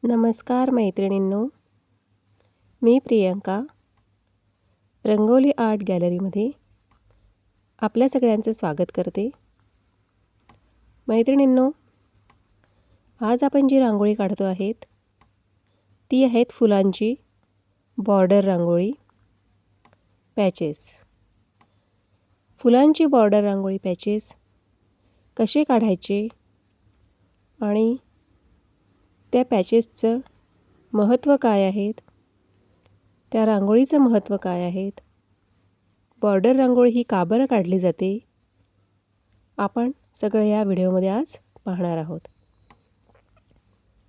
नमस्कार मैत्रिणींनो, मी प्रियंका रंगोली आर्ट गॅलरीमध्ये आपल्या सगळ्यांचं स्वागत करते. मैत्रिणींनो, आज आपण जी रांगोळी काढतो आहोत ती आहेत फुलांची बॉर्डर रांगोळी पॅचेस. फुलांची बॉर्डर रांगोळी पॅचेस कसे काढायचे आणि त्या पॅचेसचं महत्त्व काय आहेत, त्या रांगोळीचं महत्त्व काय आहेत, बॉर्डर रांगोळी ही का बरं काढली जाते, आपण सगळं या व्हिडिओमध्ये आज पाहणार आहोत.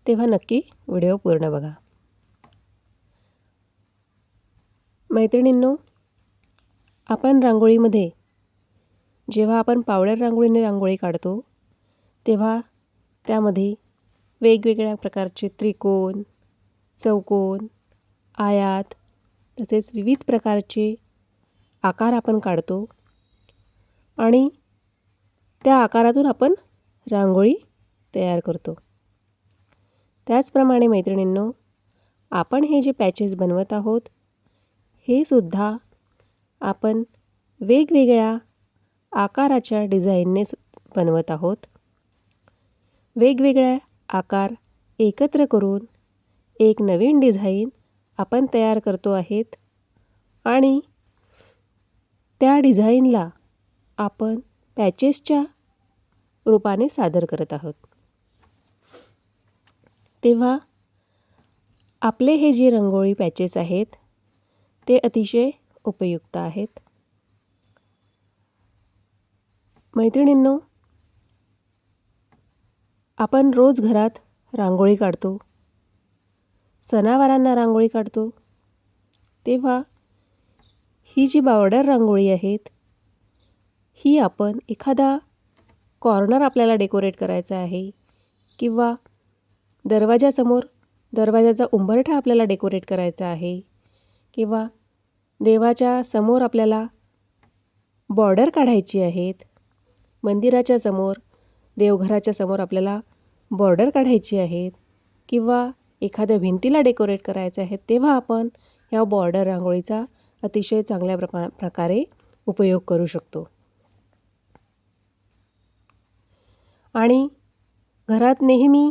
तेव्हा नक्की व्हिडिओ पूर्ण बघा. मैत्रिणींनो, आपण रांगोळीमध्ये जेव्हा आपण पावडर रांगोळीने रांगोळी काढतो तेव्हा त्यामध्ये वेगवेगळ्या प्रकारचे त्रिकोण, चौकोन, आयात तसेच विविध प्रकारचे आकार आपण काढतो आणि त्या आकारातून आपण रांगोळी तयार करतो. त्याचप्रमाणे मैत्रिणींनो, आपण हे जे पॅचेस बनवत आहोत हे सुद्धा आपण वेगवेगळ्या आकाराच्या डिझाईनने बनवत आहोत. वेगवेगळ्या आकार एकत्र करून एक नवीन डिझाईन आपण तयार करतो आहेत आणि त्या डिझाईनला आपण पॅचेसच्या रूपाने सादर करत आहोत. तेव्हा आपले हे जे रांगोळी पॅचेस आहेत ते अतिशय उपयुक्त आहेत. मैत्रिणींनो, आपण रोज घरात रांगोळी काढतो, सणावारांना रांगोळी काढतो, तेव्हा ही जी बॉर्डर रांगोळी आहेत ही आपण एखादा कॉर्नर आपल्याला डेकोरेट करायचा आहे किंवा दरवाजासमोर दरवाजाचा उंबरठा आपल्याला डेकोरेट करायचा आहे किंवा देवाच्या समोर आपल्याला बॉर्डर काढायची आहेत, मंदिराच्या समोर देवघराच्या समोर आपल्याला बॉर्डर काढायची आहेत किंवा एखाद्या भिंतीला डेकोरेट करायचं आहे, तेव्हा आपण ह्या बॉर्डर रांगोळीचा अतिशय चांगल्या प्रकारे उपयोग करू शकतो. आणि घरात नेहमी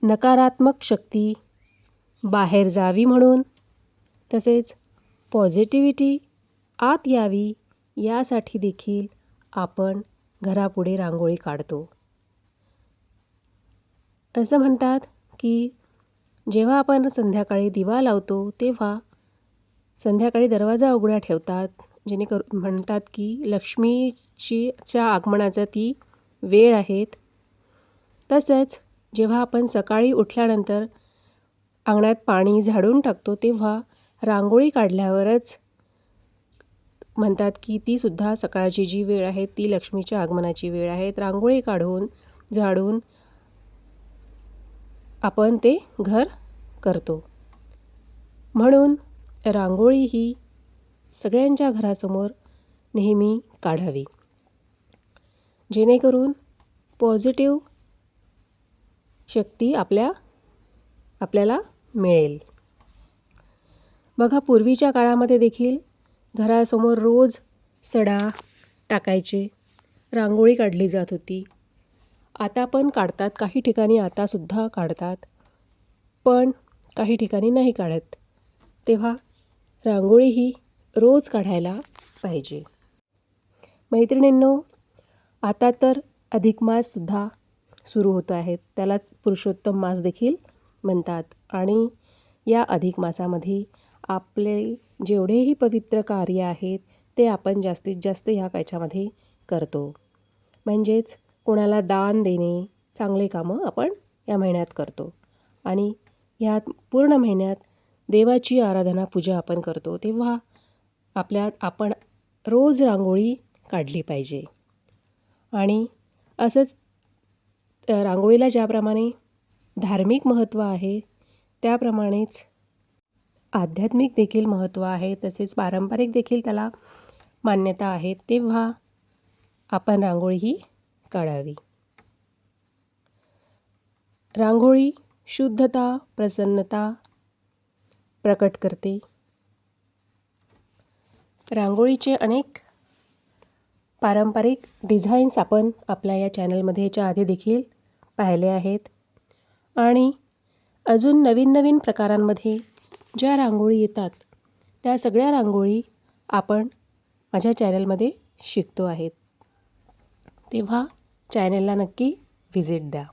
नकारात्मक शक्ती बाहेर जावी म्हणून तसेच पॉझिटिव्हिटी आत यावी यासाठी देखील आपण घरापुढे रांगोळी काढतो. असं म्हणतात की जेव्हा आपण संध्याकाळी दिवा लावतो तेव्हा संध्याकाळी दरवाजा उघडा ठेवतात, जेणेकरून म्हणतात की लक्ष्मीच्या आगमनाचा ती वेळ आहेत. तसंच जेव्हा आपण सकाळी उठल्यानंतर अंगणात पाणी झाडून टाकतो तेव्हा रांगोळी काढल्यावरच म्हणतात की ती सुद्धा सकाळची जी वेळ आहे ती लक्ष्मीच्या आगमनाची वेळ आहे. रांगोळी काढून झाडून आपण ते घर करतो. म्हणून रांगोळी ही सगळ्यांच्या घरासमोर नेहमी काढावी, जेणेकरून पॉझिटिव्ह शक्ती आपल्याला मिळेल. बघा, पूर्वीच्या काळामध्ये देखील घरासमोर रोज सडा टाकायचे, रांगोळी काढली जात होती. आता पण काढतात, काही ठिकाणी आतासुद्धा काढतात, पण काही ठिकाणी नाही काढत. तेव्हा रांगोळी ही रोज काढायला पाहिजे. मैत्रिणींनो, आता तर अधिक माससुद्धा सुरू होत आहेत, त्यालाच पुरुषोत्तम मास देखील म्हणतात. आणि या अधिक मासामध्ये आपले जेवढेही पवित्र कार्य आहेत ते आपण जास्तीत जास्त ह्या याच्यामध्ये करतो. म्हणजेच कोणाला दान देणे, चांगले कामं आपण या महिन्यात करतो आणि ह्यात पूर्ण महिन्यात देवाची आराधना पूजा आपण करतो. तेव्हा आपण रोज रांगोळी काढली पाहिजे. आणि असंच रांगोळीला ज्याप्रमाणे धार्मिक महत्त्व आहे त्याप्रमाणेच आध्यात्मिक देखील महत्त्व आहे, तसेच पारंपरिक देखील त्याला मान्यता आहे. तेव्हा आपण रांगोळी ही काढावी. रांगोळी शुद्धता, प्रसन्नता प्रकट करते. रांगोळीचे अनेक पारंपरिक डिझाईन्स आपण आपल्या या चॅनलमध्ये याच्या आधी देखील पाहिले आहेत आणि अजून नवीन नवीन प्रकारांमध्ये ज्या रांगोळी येतात त्या सगळ्या रांगोळी आपण माझ्या चॅनलमध्ये शिकतो आहेत. तेव्हा चॅनलला नक्की व्हिजिट द्या.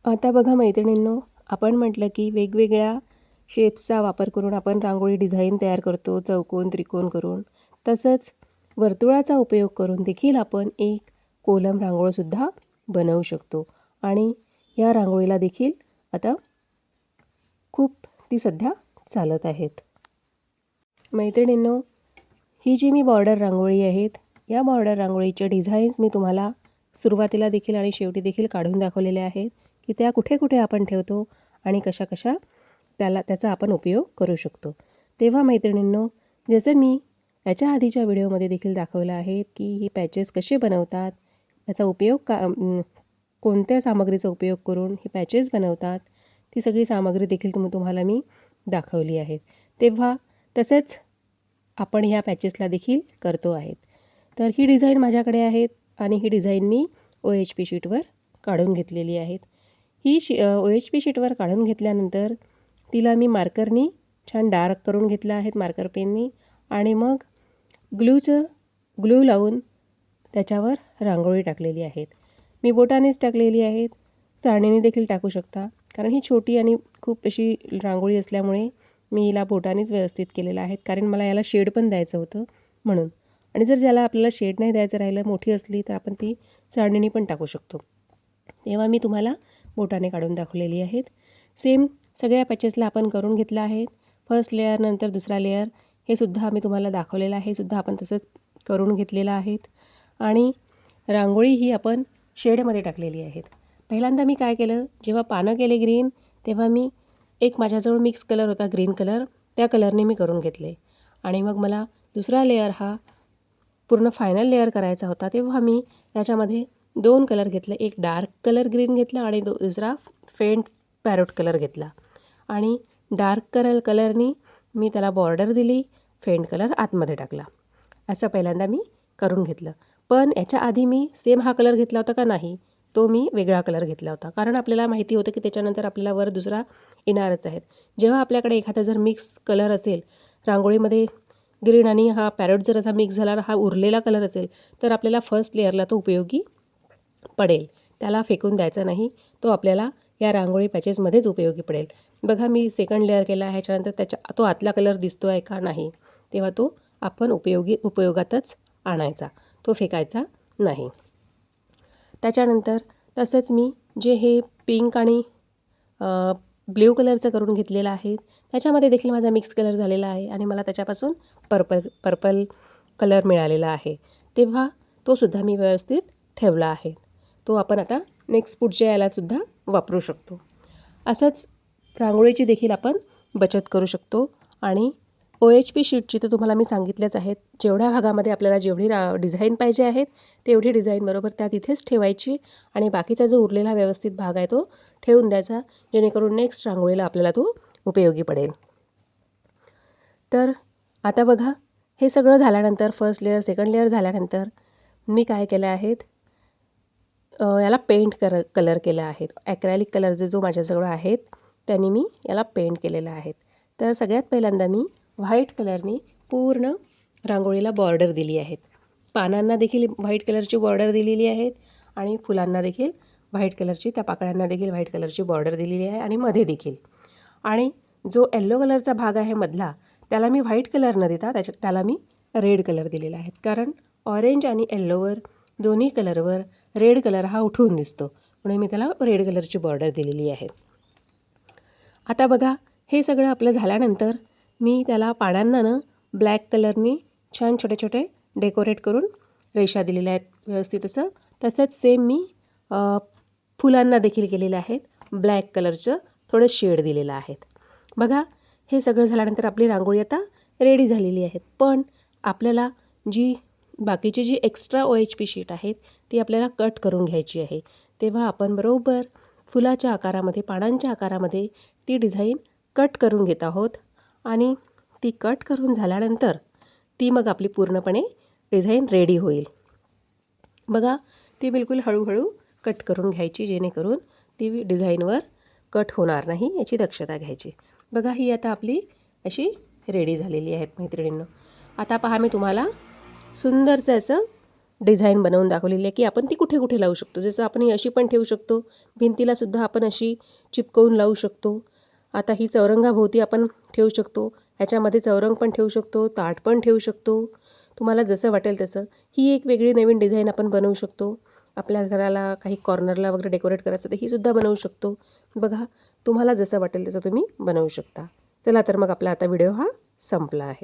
आता बघा मैत्रिणींनो, आपण म्हटलं की वेगवेगळ्या शेप्सचा वापर करून आपण रांगोळी डिझाईन तयार करतो, चौकोन त्रिकोण करून. तसंच वर्तुळाचा उपयोग करून देखील आपण एक कोलम रांगोळीसुद्धा बनवू शकतो आणि या रांगोळीला देखील आता खूप ती सध्या चालत आहेत. मैत्रिणींनो, ही जी मी बॉर्डर रांगोळी आहेत, या बॉर्डर रांगोळीचे डिझाईन्स मी तुम्हाला सुरुवातीला देखील आणि शेवटी देखील काढून दाखवलेले आहेत की त्या कुठे कुठे आपण ठेवतो आणि कशा कशा त्याचा आपण उपयोग करू शकतो. तेव्हा मैत्रिणींनो, जसं मी याच्या आधीच्या व्हिडिओमध्ये देखील दाखवलं आहे की ही पॅचेस कसे बनवतात, याचा उपयोग कोणत्या सामग्रीचा उपयोग करून ही पॅचेस बनवतात, ती सगळी सामग्री देखील तुम्हाला मी दाखवली आहे. तेव्हा तसेच आपण ह्या पॅचेसला देखील करतो आहेत. तर ही डिझाईन माझ्याकडे आहेत आणि ही डिझाईन मी OHP शीटवर काढून घेतलेली आहेत. ही OHP शीटवर काढून घेतल्यानंतर तिला मी मार्करनी छान डार्क करून घेतलं आहेत, मार्कर पेननी, आणि मग ग्लू लावून त्याच्यावर रांगोळी टाकलेली आहेत. मी बोटानेच टाकलेली आहेत, चाळणीने देखील टाकू शकता, कारण ही छोटी आणि खूप अशी रांगोळी असल्यामुळे मी हिला बोटानेच व्यवस्थित केलेलं आहे, कारण मला याला शेड पण द्यायचं होतं म्हणून. आणि जर ज्याला आपल्याला शेड नाही द्यायचं राहिलं, मोठी असली, तर आपण ती चाळणीने पण टाकू शकतो. तेव्हा मी तुम्हाला बोटाने काढून दाखवलेली आहेत. सेम सगळ्या पॅचेसला आपण करून घेतलं आहे. फर्स्ट लेअर नंतर दुसरा लेअर हे सुद्धा मी तुम्हाला दाखवलेलं आहे, सुद्धा आपण तसंच करून घेतलेलं आहेत. आणि रांगोळी ही आपण शेडमध्ये टाकलेली आहेत. पहिल्यांदा मी काय केलं, जेव्हा पानं केले ग्रीन, तेव्हा मी एक माझ्याजवळ मिक्स कलर होता, ग्रीन कलर, त्या कलरने मी करून घेतले. आणि मग मला दुसरा लेअर हा पूर्ण फायनल लेअर करायचा होता, तेव्हा मी त्याच्यामध्ये 2 कलर घेतले. एक डार्क कलर ग्रीन घेतला आणि दुसरा फेंट पॅरोट कलर घेतला. आणि डार्क कलरनी मी त्याला बॉर्डर दिली, फेंट कलर आतमध्ये टाकला. असं पहिल्यांदा मी करून घेतलं. पण याच्या आधी मी सेम हा कलर घेतला होता का नाही, तो मी वेगळा कलर घेतला होता, कारण आपल्याला माहिती होतं की त्याच्यानंतर आपल्याला वर दुसरा येणारच आहेत. जेव्हा आपल्याकडे एखादा जर मिक्स कलर असेल रांगोळीमध्ये, ग्रीन आणि हा पॅरोट जर असा मिक्स झाला, हा उरलेला कलर असेल, तर आपल्याला फर्स्ट लेअरला तो उपयोगी पडेल, त्याला फेकून द्यायचा नाही, तो आपल्याला या रांगोळी पॅचेसमध्येच उपयोगी पडेल. बघा, मी सेकंड लेअर केला, ह्याच्यानंतर तो आतला कलर दिसतो आहे का नाही, तेव्हा तो आपण उपयोगातच आणायचा, तो फेकायचा नाही. त्याच्यानंतर तसंच मी जे हे पिंक आणि ब्ल्यू कलरचं करून घेतलेलं आहे, त्याच्यामध्ये देखील माझा मिक्स कलर झालेला आहे आणि मला त्याच्यापासून पर्पल कलर मिळालेला आहे. तेव्हा तो सुद्धा मी व्यवस्थित ठेवला आहे. तो आपण आता नेक्स्ट पुढच्या यालासुद्धा वापरू शकतो. असंच रांगोळीची देखील आपण बचत करू शकतो. आणि OHP शीटची तर तुम्हाला मी सांगितलेच आहेत, जेवढ्या भागामध्ये आपल्याला जेवढी डिझाईन पाहिजे आहेत तेवढी डिझाईन बरोबर त्या तिथेच ठेवायची आणि बाकीचा जो उरलेला व्यवस्थित भाग आहे तो ठेवून द्यायचा, जेणेकरून नेक्स्ट रांगोळीला आपल्याला तो उपयोगी पडेल. तर आता बघा, हे सगळं झाल्यानंतर फर्स्ट लेअर सेकंड लेअर झाल्यानंतर मी काय केलं आहेत, याला पेंट कलर केला आहे. ॲक्रेलिक कलर जो माझ्याजवळ आहेत त्यांनी मी याला पेंट केलेलं आहे. तर सगळ्यात पहिल्यांदा मी व्हाईट कलरने पूर्ण रांगोळीला बॉर्डर दिली आहेत. पानांना देखील व्हाईट कलरची बॉर्डर दिलेली आहेत आणि फुलांना देखील व्हाईट कलरची, त्या पाकळ्यांना देखील व्हाईट कलरची बॉर्डर दिलेली आहे आणि मध्ये देखील. आणि जो येल्लो कलरचा भाग आहे मधला, त्याला मी व्हाईट कलर न देता त्याला मी रेड कलर दिलेला आहे, कारण ऑरेंज आणि येल्लोवर दोन्ही कलरवर रेड कलर हा उठून दिसतो, म्हणून मी त्याला रेड कलरची बॉर्डर दिलेली आहे. आता बघा, हे सगळं आपलं झाल्यानंतर मी त्याला पानांना ब्लॅक कलरनी छान छोटे छोटे डेकोरेट करून रेषा दिलेल्या आहेत व्यवस्थित असं. तसंच सेम मी फुलांना देखील केलेलं आहेत, ब्लॅक कलरचं थोडं शेड दिलेलं आहेत. बघा, हे सगळं झाल्यानंतर आपली रांगोळी आता रेडी झालेली आहे. पण आपल्याला बाकीची जी एक्स्ट्रा OHP शीट आहेत ती आपल्याला कट करून घ्यायची आहे. तेव्हा आपण बरोबर फुलाच्या आकारामध्ये, पानांच्या आकारामध्ये ती डिझाईन कट करून घेत आहोत आणि ती कट करून झाल्यानंतर ती मग आपली पूर्णपणे डिझाईन रेडी होईल. बघा, ती बिलकुल हळूहळू कट करून घ्यायची, जेणेकरून ती डिझाईनवर कट होणार नाही याची दक्षता घ्यायची. बघा, ही आता आपली अशी रेडी झालेली आहेत मैत्रिणींनो. आता पहा, मी तुम्हाला सुंदरसं असं डिझाईन बनवून दाखवलेली आहे की आपण ती कुठे कुठे लावू शकतो. जसं आपण ही अशी पण ठेवू शकतो, भिंतीलासुद्धा आपण अशी चिपकवून लावू शकतो. आता ही चौरंगाभोवती आपण ठेवू शकतो, ह्याच्यामध्ये चौरंग पण ठेवू शकतो, ताट पण ठेवू शकतो. तुम्हाला जसं वाटेल तसं ही एक वेगळी नवीन डिझाईन आपण बनवू शकतो. आपल्या घराला काही कॉर्नरला वगैरे डेकोरेट करायचं तर ही सुद्धा बनवू शकतो. बघा, तुम्हाला जसं वाटेल तसं तुम्ही बनवू शकता. चला तर मग आपला आता व्हिडिओ हा संपला आहे.